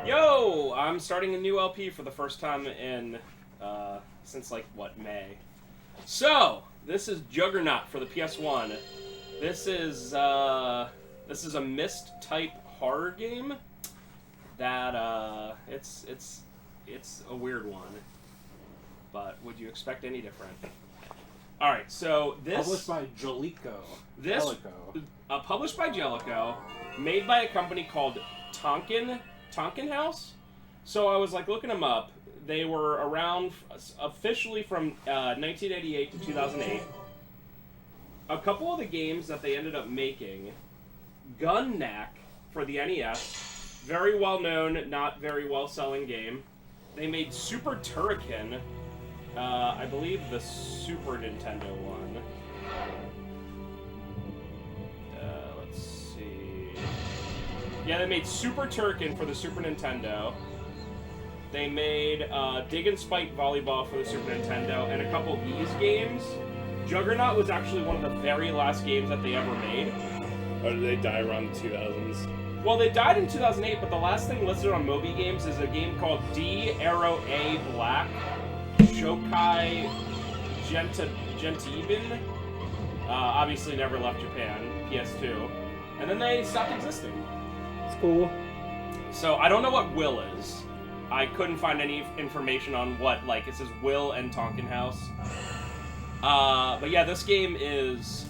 Yo, I'm starting a new LP for the first time in since like May. So this is Juggernaut for the PS1. This is a Myst type horror game that it's a weird one. But would you expect any different? All right, so this published by Jaleco. Published by Jaleco, made by a company called Tonkin House. So I was like looking them up. They were around officially from 1988 to 2008. A couple of the games that they ended up making, Gunnack for the NES, very well known, not very well selling game. They made Super Turrican. I believe the Super Nintendo one. Let's see. Yeah, they made Super Turrican for the Super Nintendo. They made Dig and Spike Volleyball for the Super Nintendo, and a couple of these games. Juggernaut was actually one of the very last games that they ever made. Or did they die around the 2000s? Well, they died in 2008, but the last thing listed on Moby Games is a game called D Arrow A Black Shokai Gentibin. Obviously never left Japan, PS2. And then they stopped existing. It's cool. So I don't know what Will is. I couldn't find any information on what, like, it says Will and Tonkin House. But yeah, this game is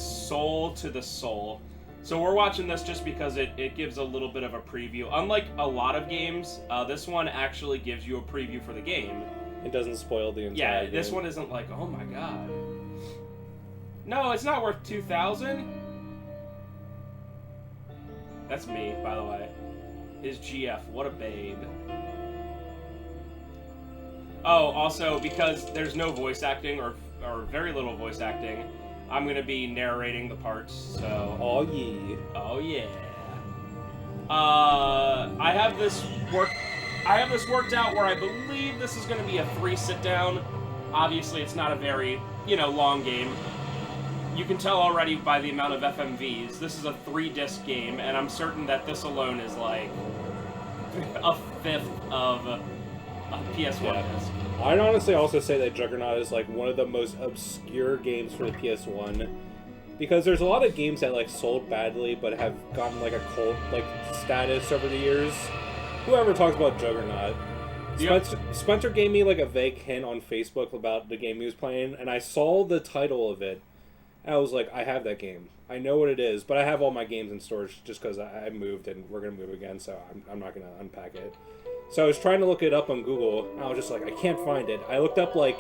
soul to the soul. So we're watching this just because it gives a little bit of a preview. Unlike a lot of games, this one actually gives you a preview for the game. It doesn't spoil the entire game. Yeah, this one isn't like, oh my god. No, it's not worth 2,000. That's me, by the way. His GF, what a babe. Oh, also, because there's no voice acting, or very little voice acting, I'm gonna be narrating the parts, so... Oh, yeah. Oh, yeah. I have this worked out where I believe this is gonna be a 3 sit-down. Obviously, it's not a very, long game. You can tell already by the amount of FMVs, this is a 3-disc game, and I'm certain that this alone is like a fifth of a PS1 disc. I'd honestly also say that Juggernaut is like one of the most obscure games for the PS1, because there's a lot of games that like sold badly but have gotten like a cult like status over the years. Whoever talks about Juggernaut? Yep. Spencer gave me like a vague hint on Facebook about the game he was playing, and I saw the title of it. I was like, I have that game. I know what it is, but I have all my games in storage just because I moved and we're going to move again, so I'm not going to unpack it. So I was trying to look it up on Google, and I was just like, I can't find it. I looked up, like,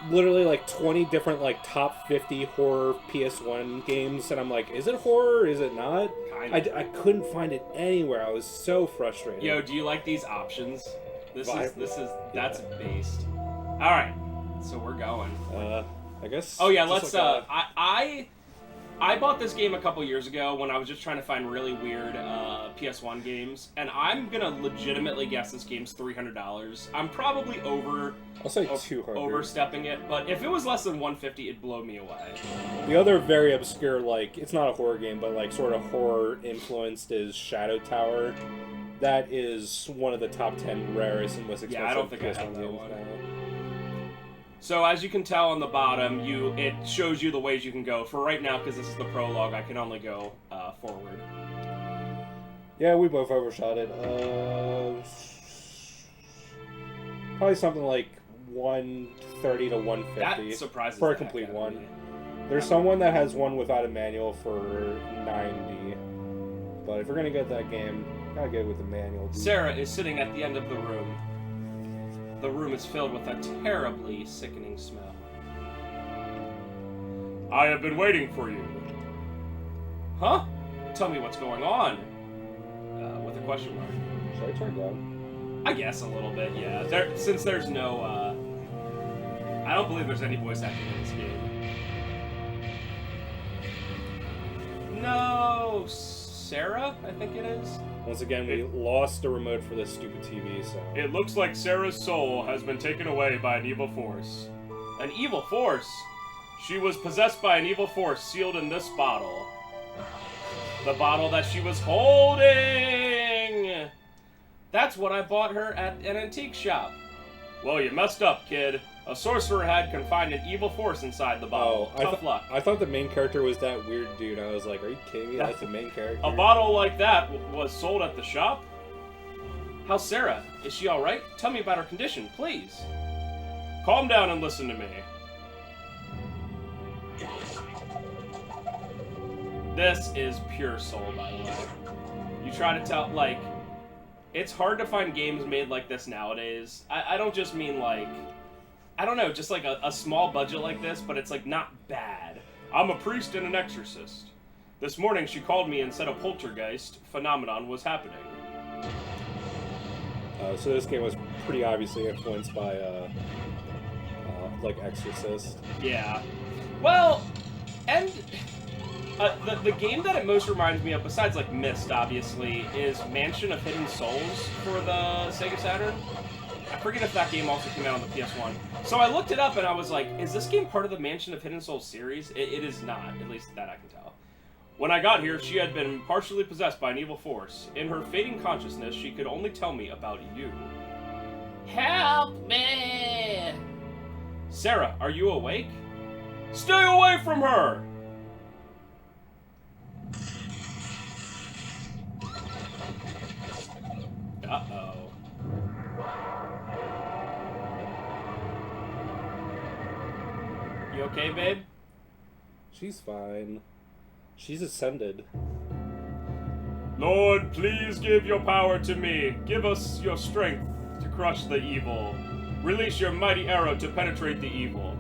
literally, like, 20 different, like, top 50 horror PS1 games, and I'm like, is it horror? Is it not? I couldn't find it anywhere. I was so frustrated. Yo, do you like these options? That's based. Alright, so we're going. I guess. Oh yeah, let's. I bought this game a couple years ago when I was just trying to find really weird PS1 games, and I'm gonna legitimately guess this game's $300. I'm probably I'll say 200. Overstepping it, but if it was less than 150, it'd blow me away. The other very obscure, like, it's not a horror game, but like sort of horror influenced is Shadow Tower. That is one of the top 10 rarest and most expensive I don't think PS1 I have that games one. now. So as you can tell on the bottom, it shows you the ways you can go. For right now, because this is the prologue, I can only go forward. Yeah, we both overshot it. Probably something like 130 to 150. That surprises for a the heck complete out of one. me. There's someone that has one without a manual for 90. But if you're gonna get that game, gotta get it with the manual. Dude. Sarah is sitting at the end of the room. The room is filled with a terribly sickening smell. I have been waiting for you. Huh? Tell me what's going on. With a question mark. Should I turn down? I guess a little bit, yeah. Since there's no, I don't believe there's any voice acting in this game. No, Sarah, I think it is. Once again, we lost the remote for this stupid TV, so... It looks like Sarah's soul has been taken away by an evil force. An evil force? She was possessed by an evil force sealed in this bottle. The bottle that she was holding! That's what I bought her at an antique shop. Well, you messed up, kid. A sorcerer had confined an evil force inside the bottle. Tough luck. I thought the main character was that weird dude. I was like, are you kidding me? That's the main character. A bottle like that was sold at the shop? How's Sarah? Is she alright? Tell me about her condition, please. Calm down and listen to me. This is pure soul, by the way. You try to tell, like... It's hard to find games made like this nowadays. I don't just mean, like... I don't know, just like a small budget like this, but it's, like, not bad. I'm a priest and an exorcist. This morning she called me and said a poltergeist phenomenon was happening. So this game was pretty obviously influenced by, like, Exorcist. Yeah. Well, and the game that it most reminds me of, besides, like, Myst, obviously, is Mansion of Hidden Souls for the Sega Saturn. I forget if that game also came out on the PS1. So I looked it up and I was like, is this game part of the Mansion of Hidden Souls series? It is not, at least that I can tell. When I got here, she had been partially possessed by an evil force. In her fading consciousness, she could only tell me about you. Help me! Sarah, are you awake? Stay away from her! Uh-oh. You okay, babe? She's fine. She's ascended. Lord, please give your power to me. Give us your strength to crush the evil. Release your mighty arrow to penetrate the evil.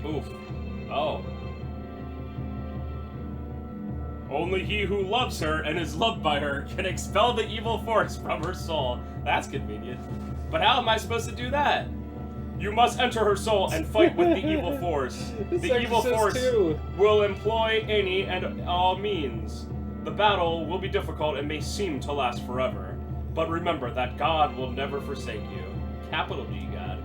Oof. Oh. Only he who loves her and is loved by her can expel the evil force from her soul. That's convenient. But how am I supposed to do that? You must enter her soul and fight with the evil force. The evil force will employ any and all means. The battle will be difficult and may seem to last forever. But remember that God will never forsake you. Capital G, God.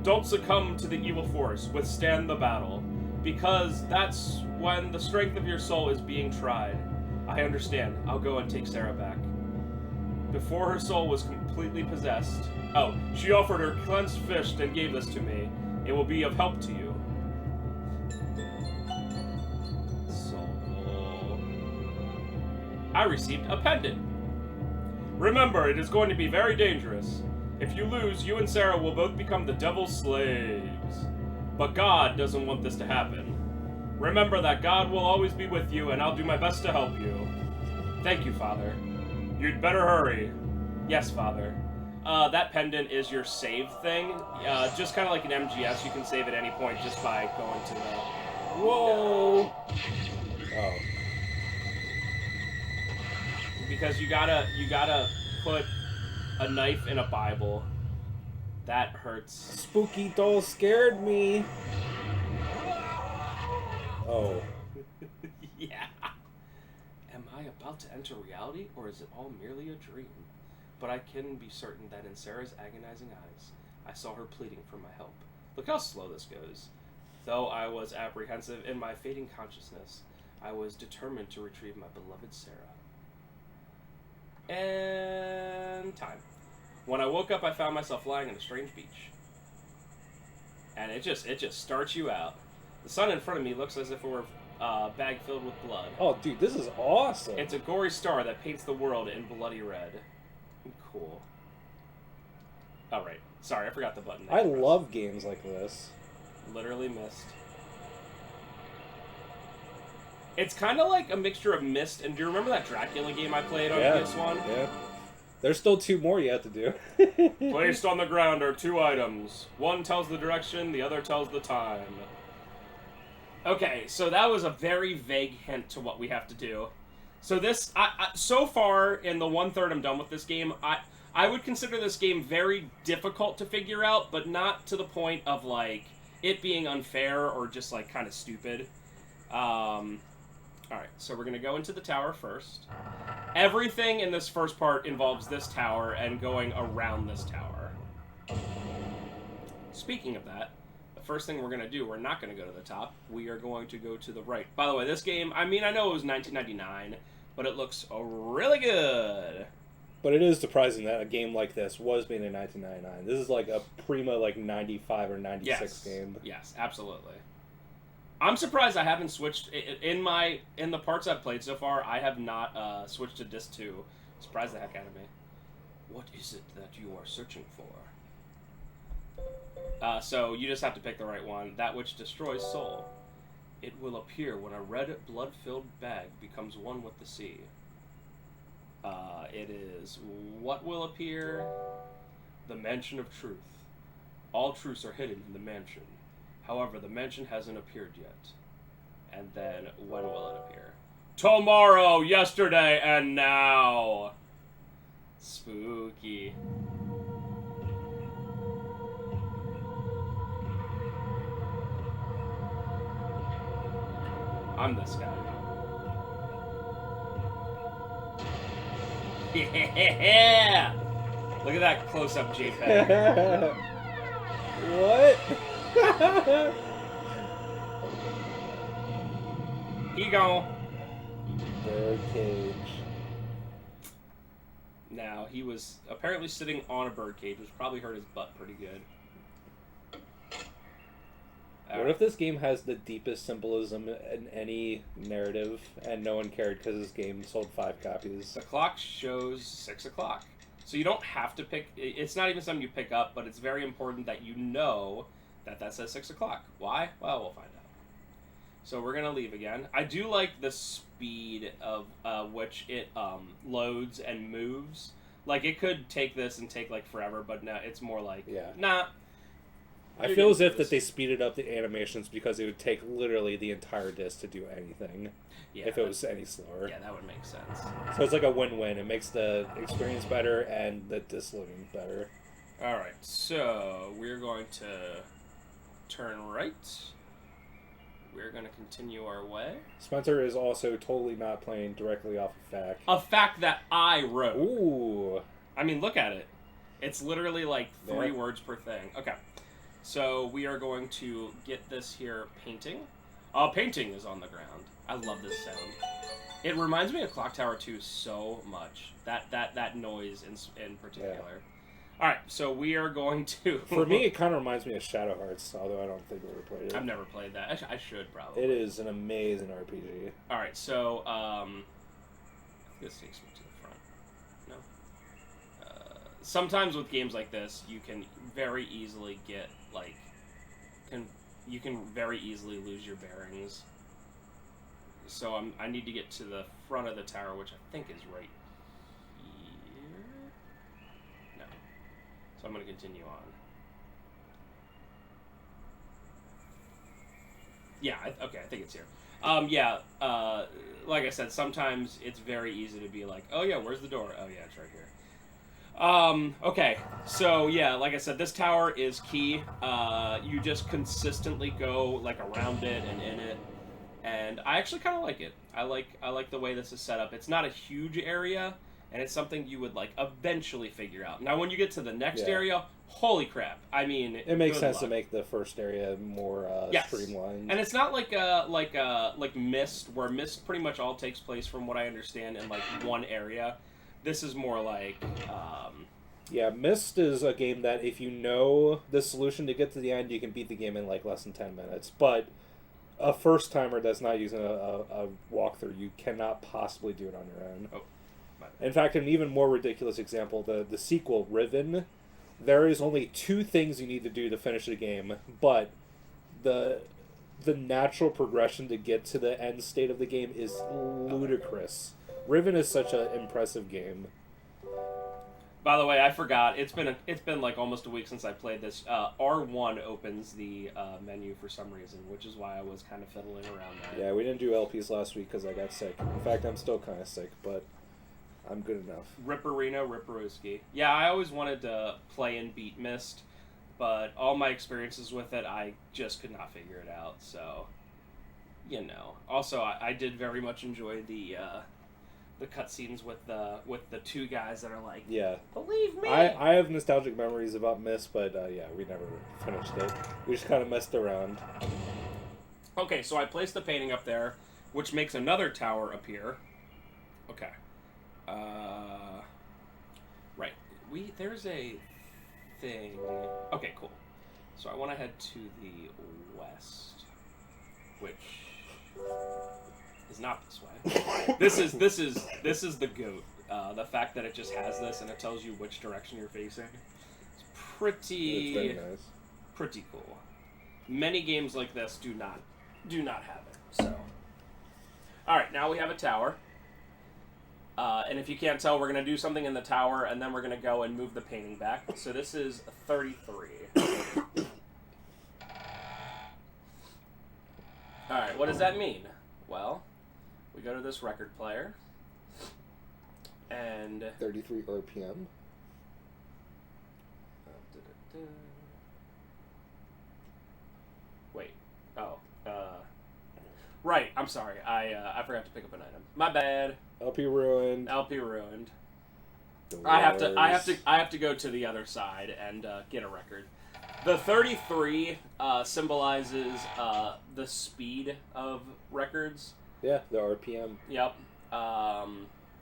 Don't succumb to the evil force. Withstand the battle. Because that's when the strength of your soul is being tried. I understand. I'll go and take Sarah back. Before her soul was completely possessed... Oh, she offered her cleansed fist and gave this to me. It will be of help to you. Soul. I received a pendant. Remember, it is going to be very dangerous. If you lose, you and Sarah will both become the devil's slaves. But God doesn't want this to happen. Remember that God will always be with you, and I'll do my best to help you. Thank you, Father. You'd better hurry. Yes, Father. That pendant is your save thing. Just kind of like an MGS, you can save at any point just by going to the... Whoa! Oh. Because you gotta put a knife in a Bible. That hurts. Spooky doll scared me. Oh. Yeah. Am I about to enter reality, or is it all merely a dream? But I can be certain that in Sarah's agonizing eyes, I saw her pleading for my help. Look how slow this goes. Though I was apprehensive in my fading consciousness, I was determined to retrieve my beloved Sarah. And time. When I woke up, I found myself lying on a strange beach. And it just starts you out. The sun in front of me looks as if it were a bag filled with blood. Oh, dude, this is awesome. It's a gory star that paints the world in bloody red. Cool. Oh, right. Sorry, I forgot the button. I love games like this. Literally Myst. It's kind of like a mixture of Myst, and do you remember that Dracula game I played on PS1? Yeah. There's still 2 more you have to do. Placed on the ground are 2 items. One tells the direction, the other tells the time. Okay, so that was a very vague hint to what we have to do. So this, so far in the 1/3 I'm done with this game, I would consider this game very difficult to figure out, but not to the point of, like, it being unfair or just, like, kind of stupid. Alright, so we're going to go into the tower first. Everything in this first part involves this tower and going around this tower. Speaking of that, the first thing we're going to do, we're not going to go to the top. We are going to go to the right. By the way, this game, I mean, I know it was 1999, but it looks really good. But it is surprising that a game like this was made in 1999. This is like a prima, like, 95 or 96 game. Yes, absolutely. I'm surprised I haven't switched in the parts I've played so far. I have not switched to disc 2. Surprised the heck out of me. What is it that you are searching for? So you just have to pick the right one. That which destroys soul. It will appear when a red blood-filled bag becomes one with the sea. It is what will appear? The mansion of truth. All truths are hidden in the mansion. However, the mansion hasn't appeared yet. And then, when will it appear? Tomorrow, yesterday, and now. Spooky. I'm this guy. Yeah! Look at that close-up JPEG. What? He gone. Birdcage. Now, he was apparently sitting on a birdcage, which probably hurt his butt pretty good. What if this game has the deepest symbolism in any narrative, and no one cared because this game sold 5 copies? The clock shows 6 o'clock. So you don't have to pick... It's not even something you pick up, but it's very important that you know that that says 6 o'clock. Why? Well, we'll find out. So we're going to leave again. I do like the speed of which it loads and moves. Like, it could take this and take, like, forever, but no, it's more like, nah. I feel as if that they speeded up the animations because it would take literally the entire disc to do anything. Yeah, if it was any slower. Yeah, that would make sense. So it's like a win-win. It makes the experience better and the disc loading better. Alright, so we're going to turn right. We're going to continue our way. Spencer is also totally not playing directly off of fact. A fact that I wrote. Ooh. I mean, look at it. It's literally like 3 words per thing. Okay. So we are going to get this here painting. Painting is on the ground. I love this sound. It reminds me of Clock Tower 2 so much. That noise in particular. Yeah. All right, so we are going to... For me, it kind of reminds me of Shadow Hearts, although I don't think I've ever played it. I've never played that. I should, probably. It is an amazing RPG. All right, so this takes me to the front. No. Sometimes with games like this, you can very easily get you can very easily lose your bearings. So I need to get to the front of the tower, which I think is right here. No. So I'm going to continue on. Yeah, okay, I think it's here. Like I said, sometimes it's very easy to be like, oh yeah, where's the door? Oh yeah, it's right here. Okay, so yeah, like I said, this tower is key. You just consistently go like around it and in it, and I actually kind of like it. I like the way this is set up. It's not a huge area, and it's something you would like eventually figure out. Now, when you get to the next area, holy crap! I mean, it makes sense to make the first area more streamlined. And it's not like Myst, where Myst pretty much all takes place, from what I understand, in like one area. This is more like... Yeah, Myst is a game that if you know the solution to get to the end, you can beat the game in like less than 10 minutes. But a first-timer that's not using a walkthrough, you cannot possibly do it on your own. Oh, in fact, an even more ridiculous example, the sequel, Riven, there is only 2 things you need to do to finish the game, but the natural progression to get to the end state of the game is ludicrous. Riven is such an impressive game. By the way, I forgot. It's been like almost a week since I played this. R1 opens the menu for some reason, which is why I was kind of fiddling around that. Yeah, we didn't do LPs last week because I got sick. In fact, I'm still kind of sick, but I'm good enough. Ripperino, Ripperooski. Yeah, I always wanted to play and beat Myst, but all my experiences with it, I just could not figure it out. So, you know. Also, I did very much enjoy the the cutscenes with the two guys that are like, Yeah. believe me. I have nostalgic memories about Myst, but yeah, we never finished it. We just kind of messed around. Okay, so I placed the painting up there, which makes another tower appear. Okay. Right. There's a thing. Okay, cool. So I want to head to the west, which is not this way. This is the goat. The fact that it just has this and it tells you which direction you're facing. It's It's very nice. pretty cool. Many games like this do not have it. So, all right, now we have a tower. And if you can't tell, we're going to do something in the tower, and then we're going to go and move the painting back. So this is 33. All right, what does that mean? Well, we go to this record player, and 33 RPM. Wait. Oh. Right. I'm sorry. I forgot to pick up an item. My bad. LP ruined. LP ruined. The I have wars. to go to the other side and get a record. The 33 symbolizes the speed of records. Yeah, the RPM. Yep.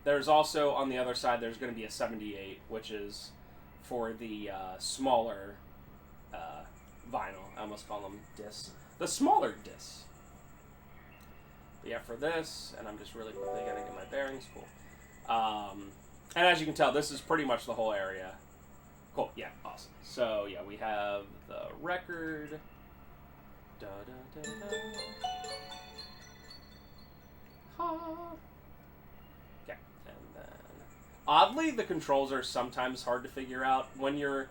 There's also on the other side. There's going to be a 78, which is for the smaller vinyl. I almost call them discs. The smaller discs. But yeah, for this, and I'm just really quickly going to get my bearings. Cool. And as you can tell, this is pretty much the whole area. Cool. Yeah. Awesome. So yeah, we have the record. Da da da da. Ha. Okay, and then oddly, the controls are sometimes hard to figure out when you're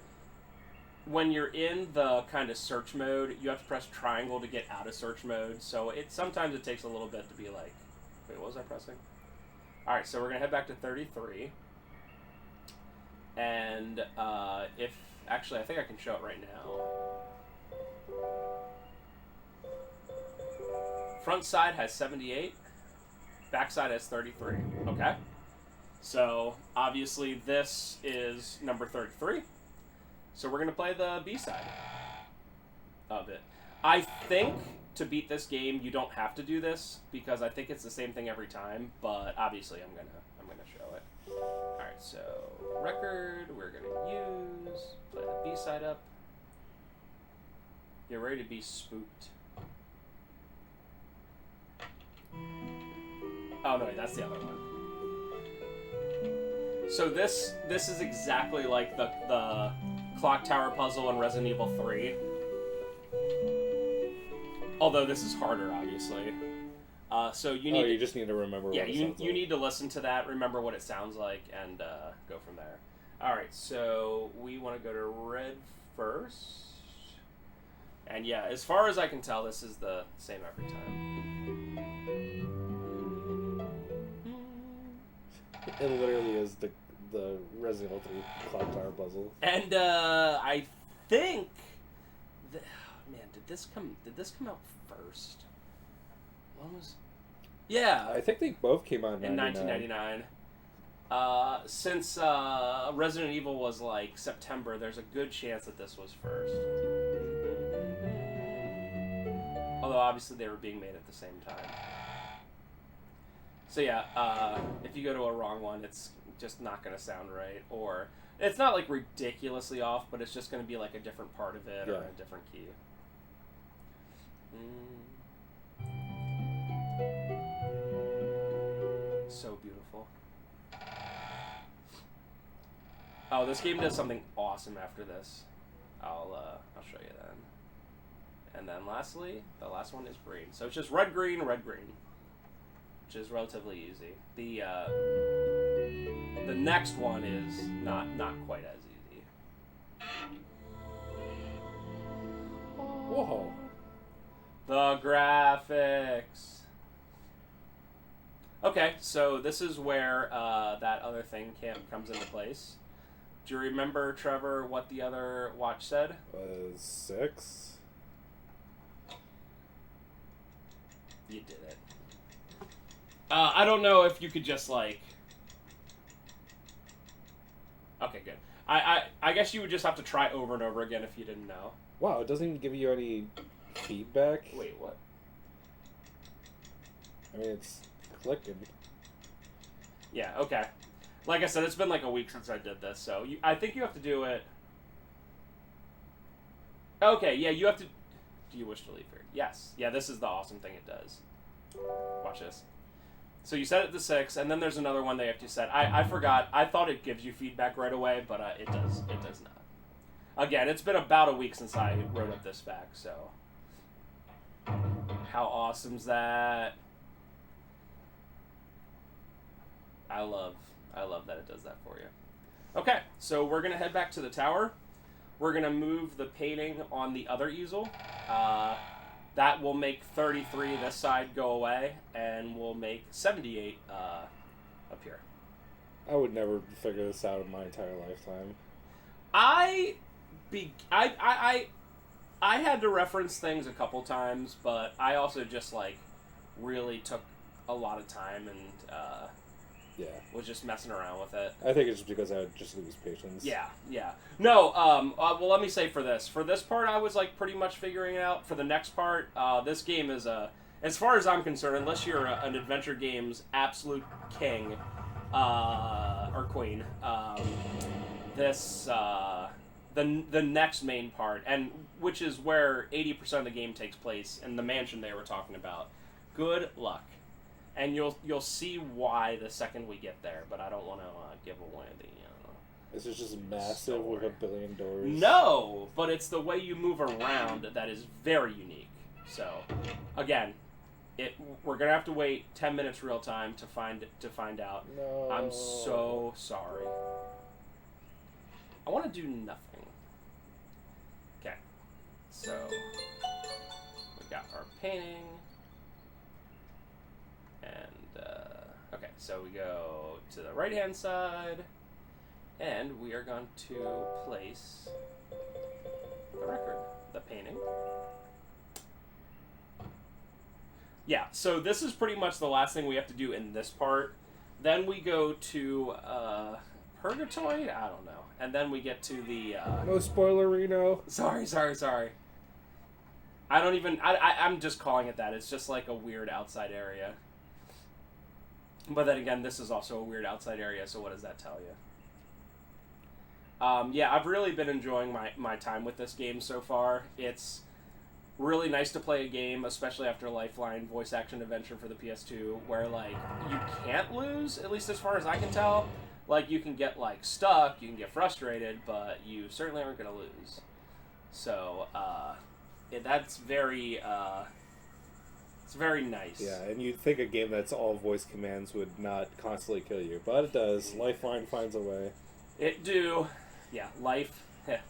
in the kind of search mode. You have to press triangle to get out of search mode. So sometimes it takes a little bit to be like, wait, what was I pressing? All right, so we're gonna head back to 33. And if actually, I think I can show it right now. Front side has 78. Back side has 33. Okay. So obviously this is number 33. So we're gonna play the B side of it. I think to beat this game you don't have to do this because I think it's the same thing every time. But obviously I'm gonna show it. All right. So record we're gonna use. Play the B side up. Get ready to be spooked. Oh no, that's the other one. So this is exactly like the clock tower puzzle in Resident Evil 3. Although this is harder, obviously. So you need. You just need to remember. Yeah, what it you sounds like. need to listen to that, remember what it sounds like, and go from there. All right, so we want to go to red first. And yeah, as far as I can tell, this is the same every time. It literally is the Resident Evil 3 clock tower puzzle. And I think, man, did this come out first? When was? Yeah, I think they both came out in 1999. Since Resident Evil was like September, there's a good chance that this was first. Although obviously they were being made at the same time. So yeah, if you go to a wrong one, it's just not going to sound right. Or it's not like ridiculously off, but it's just going to be like a different part of it or a different key. So beautiful. Oh, this game does something awesome after this. I'll show you then. And then lastly, the last one is green. So it's just red, green, which is relatively easy. The next one is not quite as easy. Whoa. The graphics. Okay, so this is where that other thing comes into place. Do you remember, Trevor, what the other watch said? 6. You did it. I don't know if you could just, like, Okay, good. I guess you would just have to try over and over again if you didn't know. Wow, it doesn't even give you any feedback. Wait, what? I mean, it's clicking. Yeah, okay. Like I said, it's been like a week since I did this, so I think you have to do it... Okay, yeah, you have to... Do you wish to leave here? Yes. Yeah, this is the awesome thing it does. Watch this. So you set it to 6, and then there's another one they have to set. I forgot. I thought it gives you feedback right away, but it does not. Again, it's been about a week since I wrote up this fact, so... How awesome's that? I love that it does that for you. Okay, so we're going to head back to the tower. We're going to move the painting on the other easel. That will make 33 this side go away, and we'll make 78 up here. I would never figure this out in my entire lifetime. I had to reference things a couple times, but I also just, like, really took a lot of time and yeah, was just messing around with it. I think it's just because I would just lose patience. Yeah. No, well, let me say for this part, I was, like, pretty much figuring it out. For the next part, this game is as far as I'm concerned, unless you're an adventure game's absolute king, or queen, the next main part, and which is where 80% of the game takes place in the mansion they were talking about. Good luck. And you'll see why the second we get there, but I don't want to give away the... This is just massive story. with a billion doors. No, but it's the way you move around that is very unique. So, again, we're gonna have to wait 10 minutes real time to find out. No. I'm so sorry. I want to do nothing. Okay, so we got our painting. And, okay, so we go to the right-hand side, and we are going to place the record, the painting. Yeah, so this is pretty much the last thing we have to do in this part. Then we go to, Purgatory? I don't know. And then we get to the, No spoiler, Reno. Sorry. I don't even... I'm just calling it that. It's just like a weird outside area. But then again, this is also a weird outside area, so what does that tell you? Yeah, I've really been enjoying my time with this game so far. It's really nice to play a game, especially after Lifeline voice action adventure for the PS2, where, like, you can't lose, at least as far as I can tell. Like, you can get, like, stuck, you can get frustrated, but you certainly aren't going to lose. So, that's very... It's very nice. Yeah, and you'd think a game that's all voice commands would not constantly kill you, but it does. Lifeline finds a way. It do. Yeah, line finds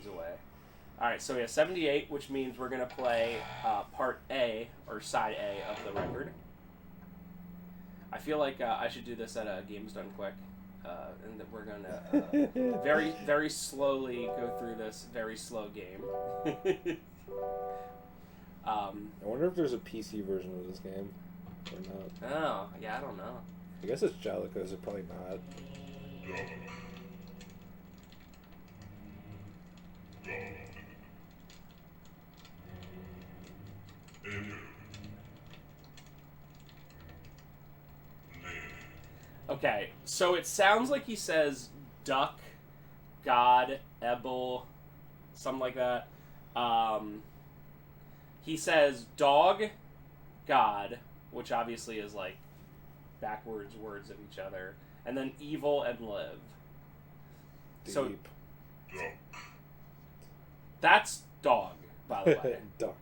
a way. Alright, so we have 78, which means we're going to play part A, or side A of the record. I feel like I should do this at a Games Done Quick. And that we're going to very, very slowly go through this very slow game. I wonder if there's a PC version of this game or not. Oh, yeah, I don't know. I guess it's Jaleco, so probably not. Okay, so it sounds like he says duck, God, Ebel, something like that. He says dog, God, which obviously is like backwards words of each other, and then evil and live. Deep. So that's dog, by the way. Duck.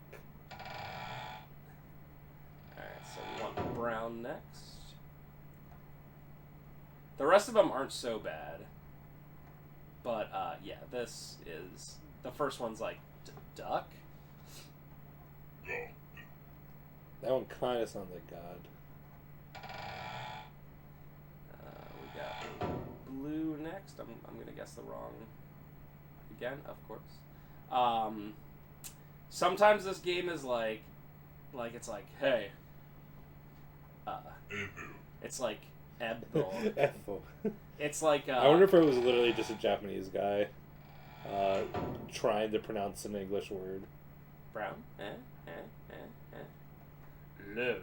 Alright, so we want brown next. The rest of them aren't so bad. But, yeah, this is... The first one's like, duck? That one kind of sounds like God. We got blue next. I'm going to guess the wrong... Again, of course. Sometimes this game is like it's like, hey... it's like... Ethel. Ethel. It's like I wonder if it was literally just a Japanese guy trying to pronounce an English word. brown. Love.